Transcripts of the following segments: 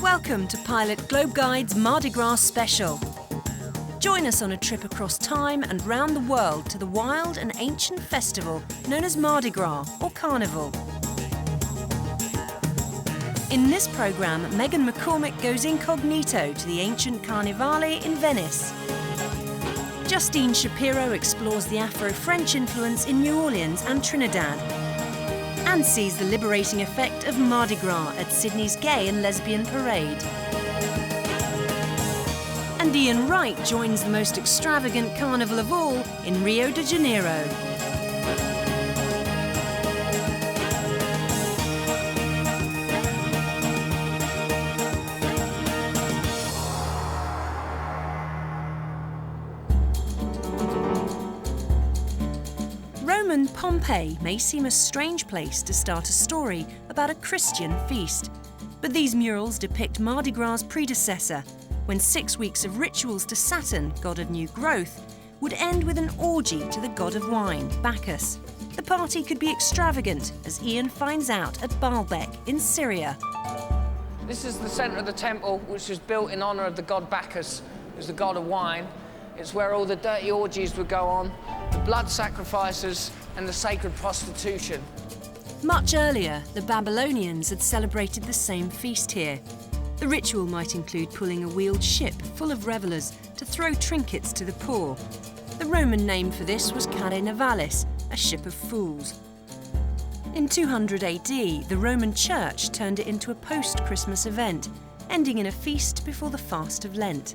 Welcome to Pilot Globe Guide's Mardi Gras special. Join us on a trip across time and round the world to the wild and ancient festival known as Mardi Gras or Carnival. In this programme, Megan McCormick goes incognito to the ancient Carnivale in Venice. Justine Shapiro explores the Afro-French influence in New Orleans and Trinidad, and sees the liberating effect of Mardi Gras at Sydney's Gay and Lesbian Parade. And Ian Wright joins the most extravagant carnival of all in Rio de Janeiro. Roman Pompeii may seem a strange place to start a story about a Christian feast, but these murals depict Mardi Gras' predecessor, when 6 weeks of rituals to Saturn, god of new growth, would end with an orgy to the god of wine, Bacchus. The party could be extravagant, as Ian finds out at Baalbek in Syria. This is the centre of the temple, which was built in honour of the god Bacchus, who's the god of wine. It's where all the dirty orgies would go on, the blood sacrifices and the sacred prostitution. Much earlier, the Babylonians had celebrated the same feast here. The ritual might include pulling a wheeled ship full of revellers to throw trinkets to the poor. The Roman name for this was Carre Navallis, a ship of fools. In 200 AD, the Roman Church turned it into a post-Christmas event, ending in a feast before the fast of Lent.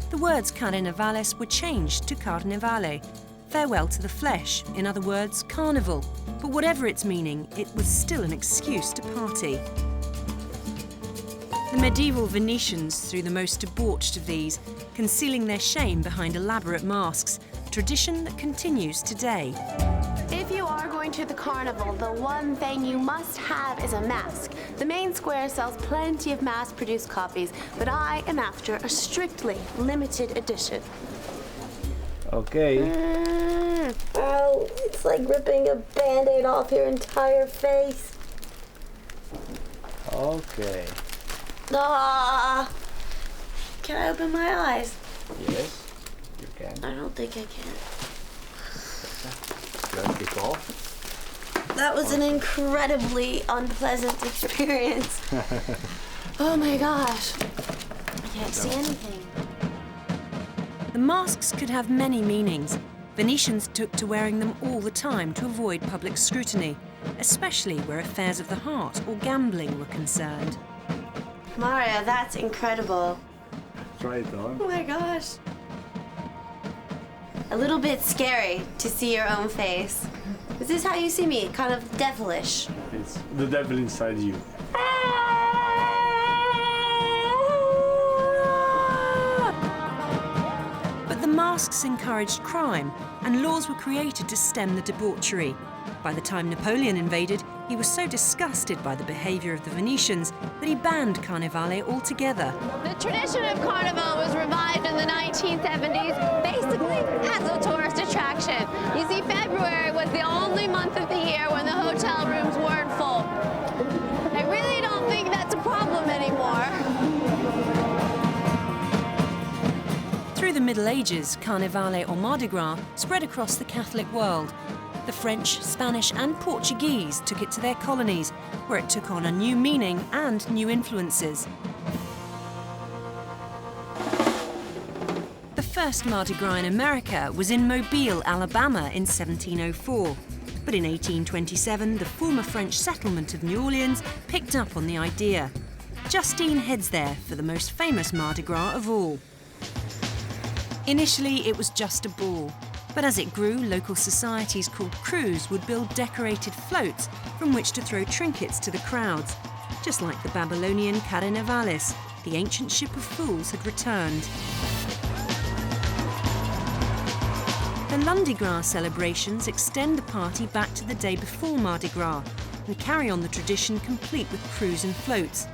The words Carne Navallis were changed to Carnivale, farewell to the flesh, in other words, carnival. But whatever its meaning, it was still an excuse to party. The medieval Venetians threw the most debauched of these, concealing their shame behind elaborate masks, a tradition that continues today. If you are going to the carnival, the one thing you must have is a mask. The main square sells plenty of mass-produced copies, but I am after a strictly limited edition. Okay. Oh, it's like ripping a Band-Aid off your entire face. Okay. Ah! Can I open my eyes? Yes, you can. I don't think I can. Let's kick off. That was an incredibly unpleasant experience. Oh my gosh. I can't see anything. The masks could have many meanings. Venetians took to wearing them all the time to avoid public scrutiny, especially where affairs of the heart or gambling were concerned. Mario, that's incredible. Try it on. Oh my gosh. A little bit scary to see your own face. Is this how you see me? Kind of devilish. It's the devil inside you. But the masks encouraged crime, and laws were created to stem the debauchery. By the time Napoleon invaded, he was so disgusted by the behaviour of the Venetians that he banned Carnivale altogether. The tradition of Carnival was revived in the 1970s, basically as a tourist attraction. You see, February was the only month of the year when the hotel rooms weren't full. I really don't think that's a problem anymore. Through the Middle Ages, Carnivale or Mardi Gras spread across the Catholic world. The French, Spanish and Portuguese took it to their colonies, where it took on a new meaning and new influences. The first Mardi Gras in America was in Mobile, Alabama in 1704. But in 1827, the former French settlement of New Orleans picked up on the idea. Justine heads there for the most famous Mardi Gras of all. Initially, it was just a ball. But as it grew, local societies called crews would build decorated floats from which to throw trinkets to the crowds, just like the Babylonian Carre Navallis. the ancient ship of fools had returned. The Mardi Gras celebrations extend the party back to the day before Mardi Gras and carry on the tradition complete with crews and floats.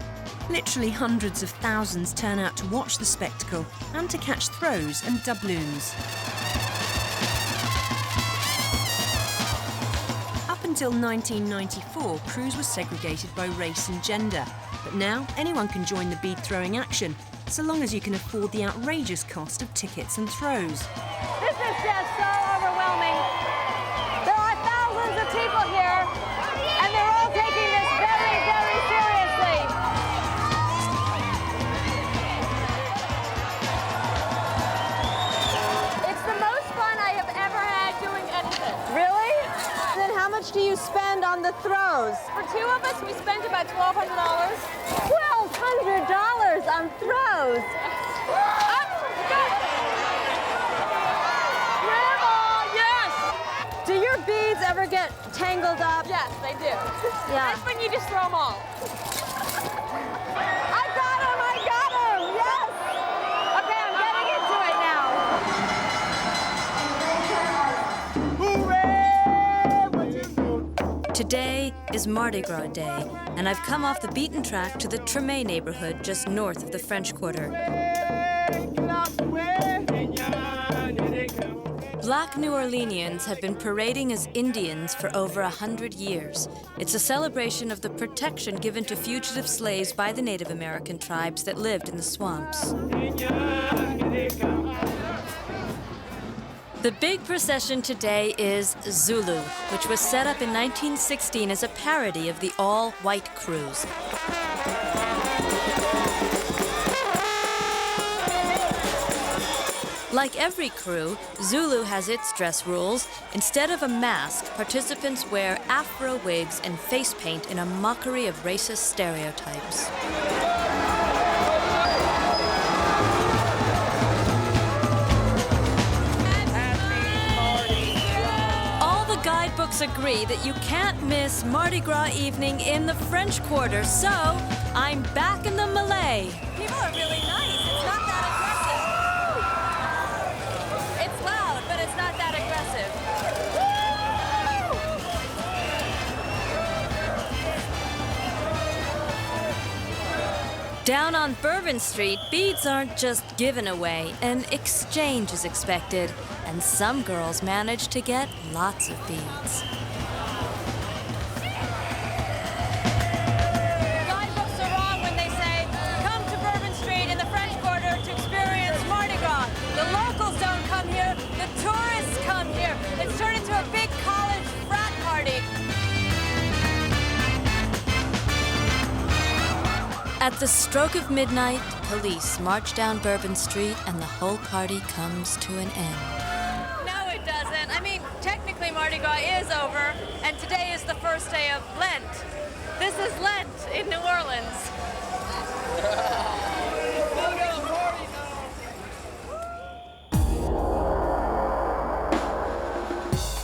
Literally hundreds of thousands turn out to watch the spectacle and to catch throws and doubloons. Up until 1994, crews were segregated by race and gender, but now anyone can join the bead throwing action, so long as you can afford the outrageous cost of tickets and throws. This is just so overwhelming. There are thousands of people here, and they're all taking this very, very seriously. It's the most fun I have ever had doing anything. Really? Then how much do you spend on the throws? For two of us, we spent about $1,200. $1,200 on throws? Do your beads ever get tangled up? Yes, they do. Yeah. That's when you just throw them all. I got him! Yes! Okay, I'm getting into it now. Today is Mardi Gras Day, and I've come off the beaten track to the Tremé neighborhood just north of the French Quarter. Black New Orleanians have been parading as Indians for over 100 years. It's a celebration of the protection given to fugitive slaves by the Native American tribes that lived in the swamps. The big procession today is Zulu, which was set up in 1916 as a parody of the all-white cruise. Like every crew, Zulu has its dress rules. Instead of a mask, participants wear afro wigs and face paint in a mockery of racist stereotypes. All the guidebooks agree that you can't miss Mardi Gras evening in the French Quarter, so I'm back in the Malay. People are really nice. It's not that aggressive. It's loud, but it's not that aggressive. Down on Bourbon Street, beads aren't just given away. An exchange is expected, and some girls manage to get lots of beads. Guidebooks are wrong when they say, come to Bourbon Street in the French Quarter to experience Mardi Gras. The locals don't come here, the tourists come here. It's turned into a big college frat party. At the stroke of midnight, police march down Bourbon Street and the whole party comes to an end. No, it doesn't. I mean, technically Mardi Gras is over, and today is the first day of Lent. This is Lent in New Orleans.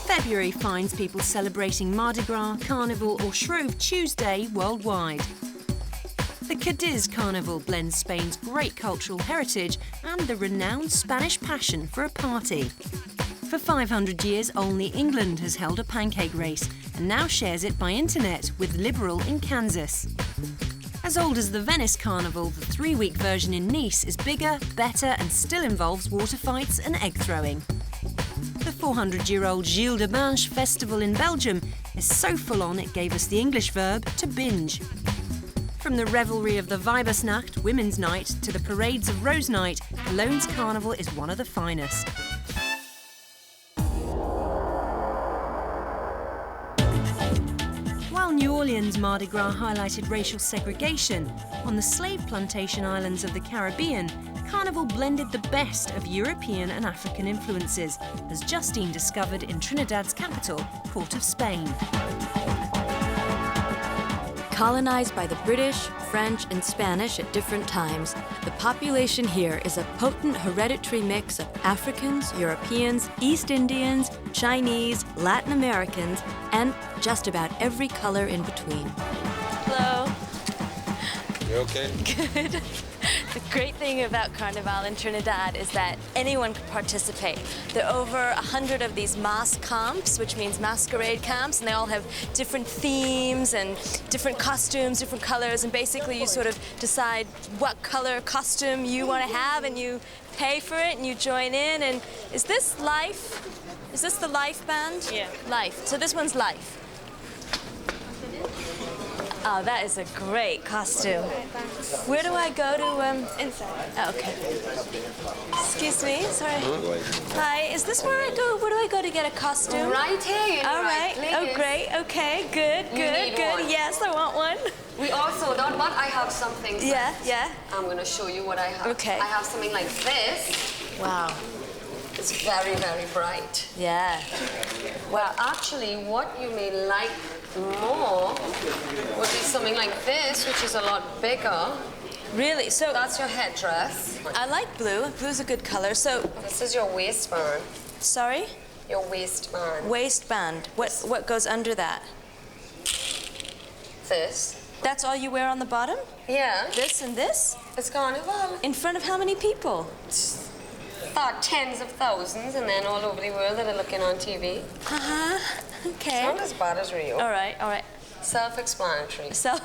February finds people celebrating Mardi Gras, Carnival or Shrove Tuesday worldwide. The Cadiz Carnival blends Spain's great cultural heritage and the renowned Spanish passion for a party. For 500 years, only England has held a pancake race and now shares it by internet with Liberal in Kansas. As old as the Venice Carnival, the 3-week version in Nice is bigger, better and still involves water fights and egg throwing. The 400-year-old Gilles de Binche festival in Belgium is so full on it gave us the English verb to binge. From the revelry of the Weibersnacht, Women's Night, to the parades of Rose Night, Cologne's Carnival is one of the finest. While New Orleans Mardi Gras highlighted racial segregation, on the slave plantation islands of the Caribbean, Carnival blended the best of European and African influences, as Justine discovered in Trinidad's capital, Port of Spain. Colonized by the British, French, and Spanish at different times, the population here is a potent hereditary mix of Africans, Europeans, East Indians, Chinese, Latin Americans, and just about every color in between. Hello. You okay? Good. The great thing about Carnival in Trinidad is that anyone can participate. There are over 100 of these mask camps, which means masquerade camps, and they all have different themes and different costumes, different colors, and basically you sort of decide what color costume you want to have, and you pay for it, and you join in. And is this Life? Is this the Life band? Yeah. Life. So this one's Life. Oh, that is a great costume. Where do I go to, Inside. Oh, okay. Excuse me, sorry. Hi, is this where I go? Where do I go to get a costume? Right here, you All right. right place. Oh, great. Okay, good, You good, need good. one. Yes, I want one. We also don't, but I have something. Yeah, yeah. I'm gonna show you what I have. Okay. I have something like this. Wow. It's very, very bright. Yeah. Well, actually, what you may like more would be something like this, which is a lot bigger. Really? So That's your headdress. I like blue. Blue's a good color. So, This is your waistband. sorry? Your waistband. Waistband. What goes under that? This. That's all you wear on the bottom? Yeah. This and this? It's Carnival. In front of how many people? About tens of thousands, and then all over the world that are looking on TV. Uh-huh. Okay. It's not as bad as Rio. All right, all right. Self-explanatory. So,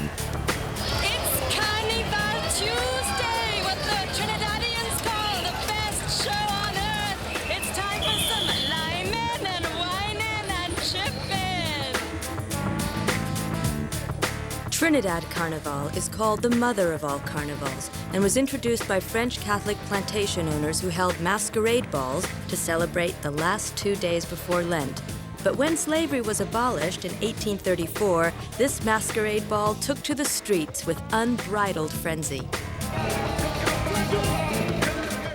it's Carnival Tuesday, what the Trinidadians call the best show on earth. It's time for some liming and whining and chipping. Trinidad Carnival is called the mother of all carnivals and was introduced by French Catholic plantation owners who held masquerade balls to celebrate the last 2 days before Lent. But when slavery was abolished in 1834, this masquerade ball took to the streets with unbridled frenzy.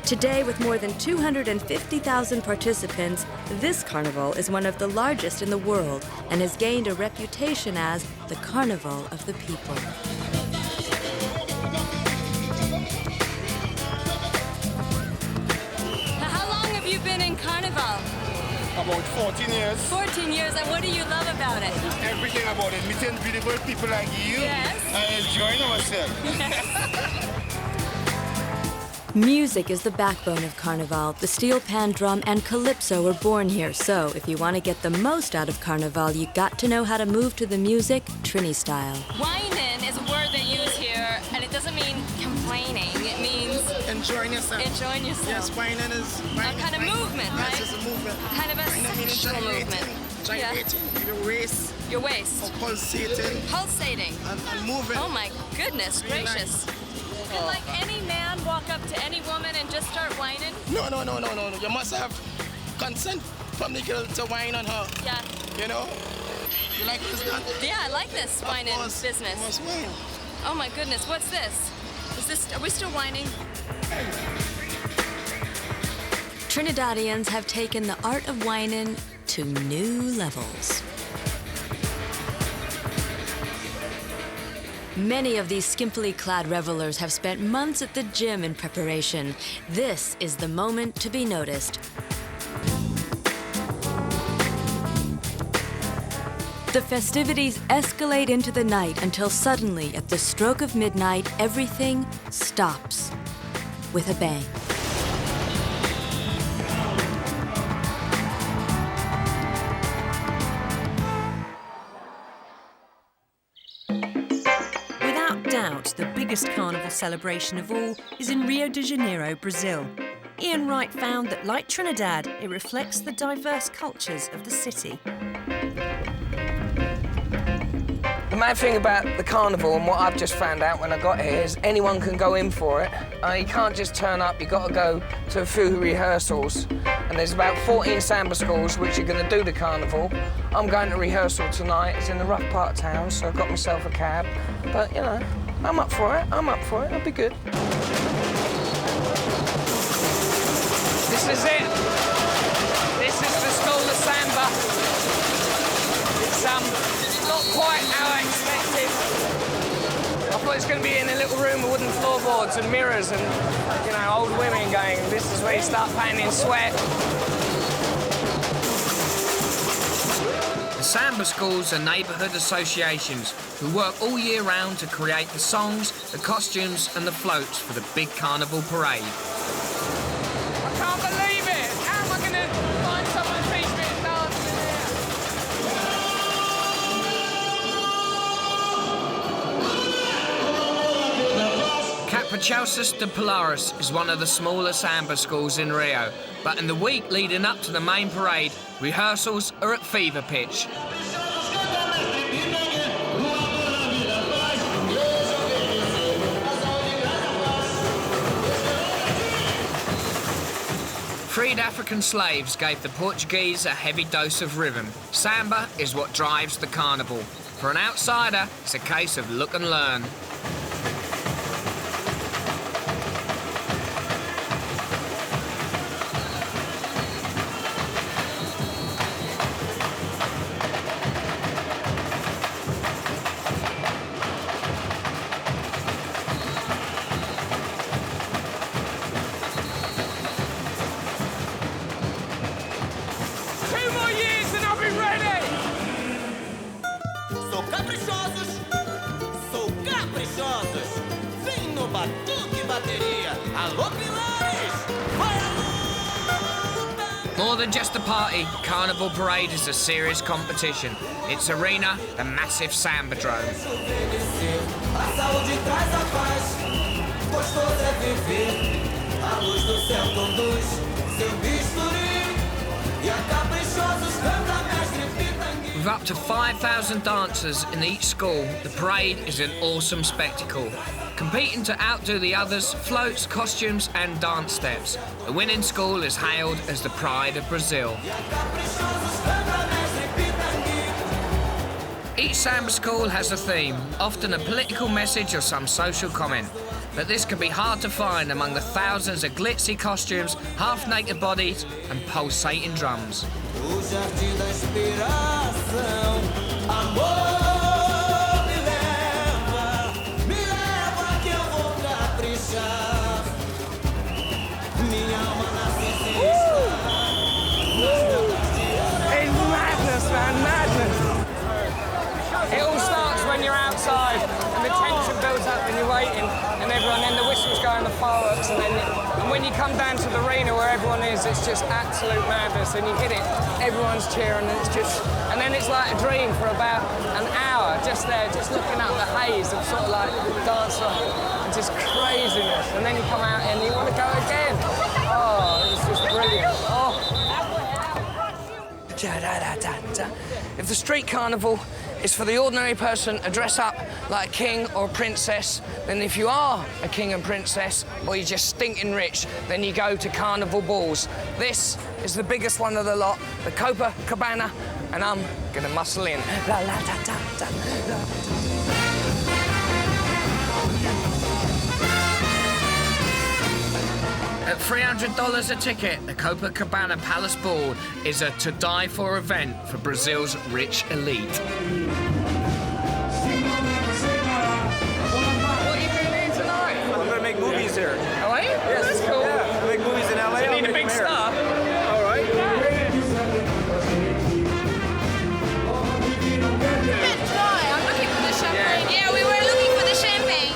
Today, with more than 250,000 participants, this carnival is one of the largest in the world and has gained a reputation as the carnival of the people. How long have you been in Carnival? About 14 years. 14 years, and what do you love about it? Everything about it. Meeting beautiful people like you. Yes. And enjoying ourselves. Music is the backbone of Carnival. The steel pan drum and calypso were born here, so if you want to get the most out of Carnival, you got to know how to move to the music Trini style. Whining is a word they use here, and it doesn't mean complaining. It means Enjoying yourself. enjoying yourself. Yes, whining is... A kind of movement, right? Yes, it's a movement. Kind of a Whining means sexual movement. Gyrating. Your waist, Your waist. pulsating, Pulsating. and moving. Oh my goodness Really gracious. nice. Can like any man walk up to any woman and just start whining? No. You must have consent from the girl to whine on her. Yeah. You know? You like this done? Yeah, I like this whining Of course, business. You must whine. Oh my goodness, what's this? Are we still whining? Trinidadians have taken the art of whining to new levels. Many of these skimpily clad revelers have spent months at the gym in preparation. This is the moment to be noticed. The festivities escalate into the night until suddenly, at the stroke of midnight, everything stops with a bang. Without doubt, the biggest carnival celebration of all is in Rio de Janeiro, Brazil. Ian Wright found that, like Trinidad, it reflects the diverse cultures of the city. The mad thing about the carnival and what I've just found out when I got here is anyone can go in for it. You can't just turn up, you've got to go to a few rehearsals. And there's about 14 samba schools which are going to do the carnival. I'm going to rehearsal tonight. It's in the rough part of town, so I've got myself a cab. But, you know, I'm up for it. It'll be good. This is it. This is the school of samba. It's not quite how I expected. I thought it was going to be in a little room with wooden floorboards and mirrors and, you know, old women going, this is where you start painting sweat. The samba schools are neighbourhood associations who work all year round to create the songs, the costumes and the floats for the big carnival parade. I can't believe it! How am I going to find someone to teach me to dance in here? Bacchus de Polaris is one of the smaller samba schools in Rio, but in the week leading up to the main parade, rehearsals are at fever pitch. Freed African slaves gave the Portuguese a heavy dose of rhythm. Samba is what drives the carnival. For an outsider, it's a case of look and learn. More than just a party, Carnival Parade is a serious competition. Its arena, the massive Sambadrome. With up to 5,000 dancers in each school, the parade is an awesome spectacle. Competing to outdo the others, floats, costumes and dance steps. The winning school is hailed as the pride of Brazil. Each samba school has a theme, often a political message or some social comment. But this can be hard to find among the thousands of glitzy costumes, half-naked bodies and pulsating drums. It's madness, man, madness. It all starts when you're outside and the tension builds up and you're waiting and then the whistles go and the fireworks and when you come down to the arena where everyone is, it's just absolute madness and you hit it, everyone's cheering and then it's like a dream for about an hour just there, just looking up the haze of sort of like dancer and just craziness and then you come out and you want to go again. Oh, it's just brilliant. Oh. If the street carnival is for the ordinary person to dress up like a king or a princess, then if you are a king and princess, or you're just stinking rich, then you go to carnival balls. This is the biggest one of the lot, the Copacabana, and I'm gonna muscle in. La, la, da, da, da, da. At $300 a ticket, the Copacabana Palace Ball is a to-die-for event for Brazil's rich elite. What are you doing here tonight? I'm going to make movies here. Oh, are you? Yes. That's cool. Yeah, I make movies in LA. So you need a big star. All right. I'm looking for the champagne. Yeah, we were looking for the champagne.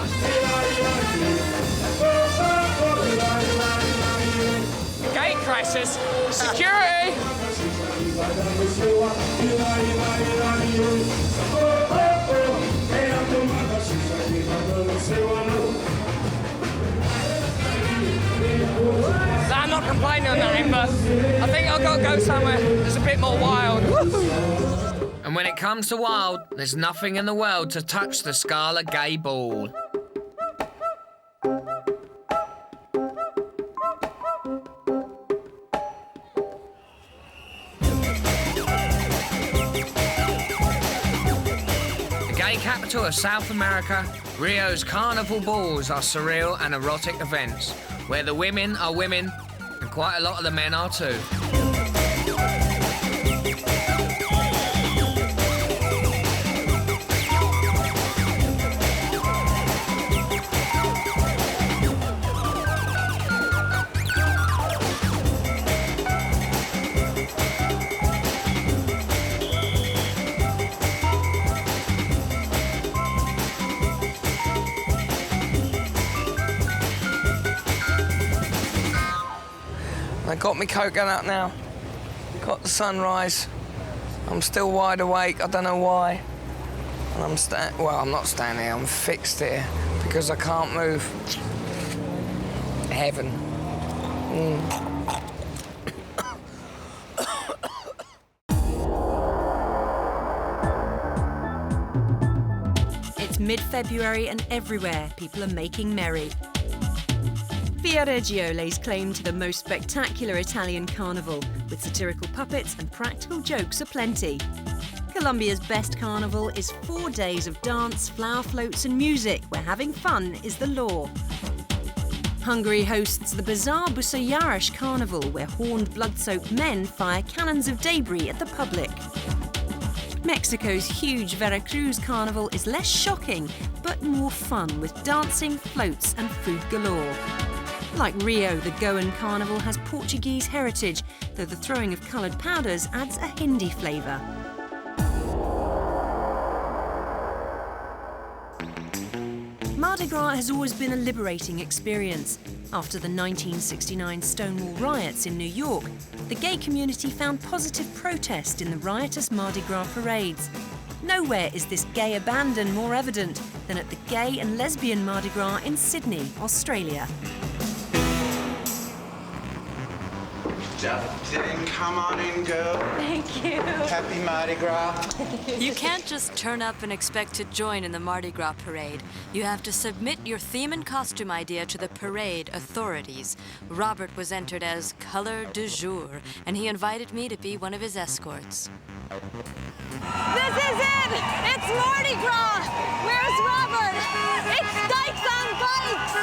Gate crisis. Security. I'm not complaining on that end, but I think I've got to go somewhere that's a bit more wild. And when it comes to wild, there's nothing in the world to touch the Scala Gay Ball. Capital of South America, Rio's carnival balls are surreal and erotic events where the women are women and quite a lot of the men are too. I got my coat gun up now. Got the sunrise. I'm still wide awake, I don't know why. And I'm not standing here, I'm fixed here because I can't move. Heaven. It's mid-February and everywhere people are making merry. Viareggio lays claim to the most spectacular Italian carnival, with satirical puppets and practical jokes aplenty. Colombia's best carnival is 4 days of dance, flower floats and music, where having fun is the law. Hungary hosts the bizarre Busa carnival, where horned, blood-soaked men fire cannons of debris at the public. Mexico's huge Veracruz carnival is less shocking, but more fun, with dancing, floats and food galore. Like Rio, the Goan carnival has Portuguese heritage, though the throwing of coloured powders adds a Hindi flavour. Mardi Gras has always been a liberating experience. After the 1969 Stonewall riots in New York, the gay community found positive protest in the riotous Mardi Gras parades. Nowhere is this gay abandon more evident than at the gay and lesbian Mardi Gras in Sydney, Australia. Come on in, girl. Thank you. Happy Mardi Gras. You can't just turn up and expect to join in the Mardi Gras parade. You have to submit your theme and costume idea to the parade authorities. Robert was entered as color du jour, and he invited me to be one of his escorts. This is it! It's Mardi Gras! Where's Robert? It's Dykes on Bikes!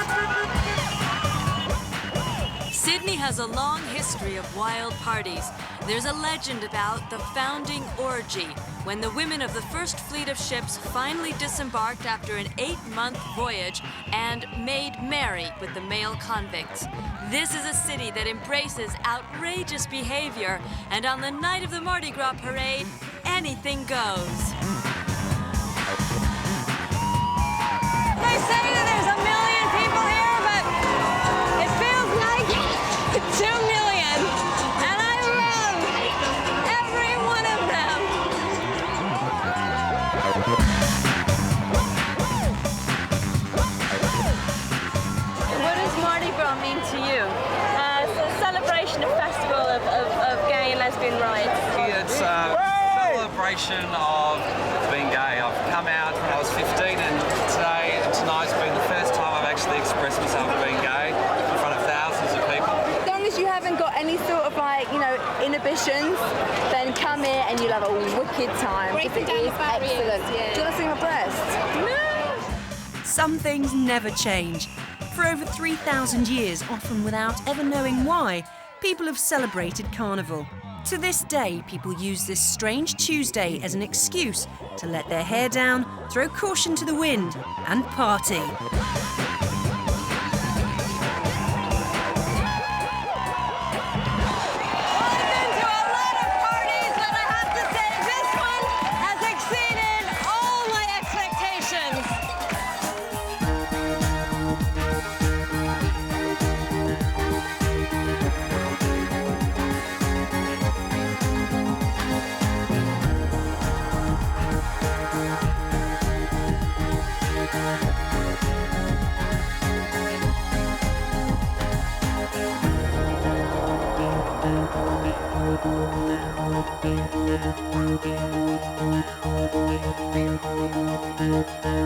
Sydney has a long history of wild parties. There's a legend about the founding orgy, when the women of the first fleet of ships finally disembarked after an 8-month voyage and made merry with the male convicts. This is a city that embraces outrageous behavior, and on the night of the Mardi Gras parade, anything goes. They say that there's 1 million people here, but it feels like 2 million. And I love every one of them. What does Mardi Gras mean to you? It's a celebration, a festival of gay and lesbian rights. It's a celebration of being gay. I've come out when I was 15, and tonight's been the first time I've actually expressed myself as being gay in front of thousands of people. As long as you haven't got any sort of inhibitions, then come here and you'll have a wicked time. Breaking down the barriers. Excellent. Yeah. Do you want to see my breasts? No! Some things never change. For over 3,000 years, often without ever knowing why, people have celebrated Carnival. To this day, people use this strange Tuesday as an excuse to let their hair down, throw caution to the wind, and party.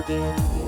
Thank you.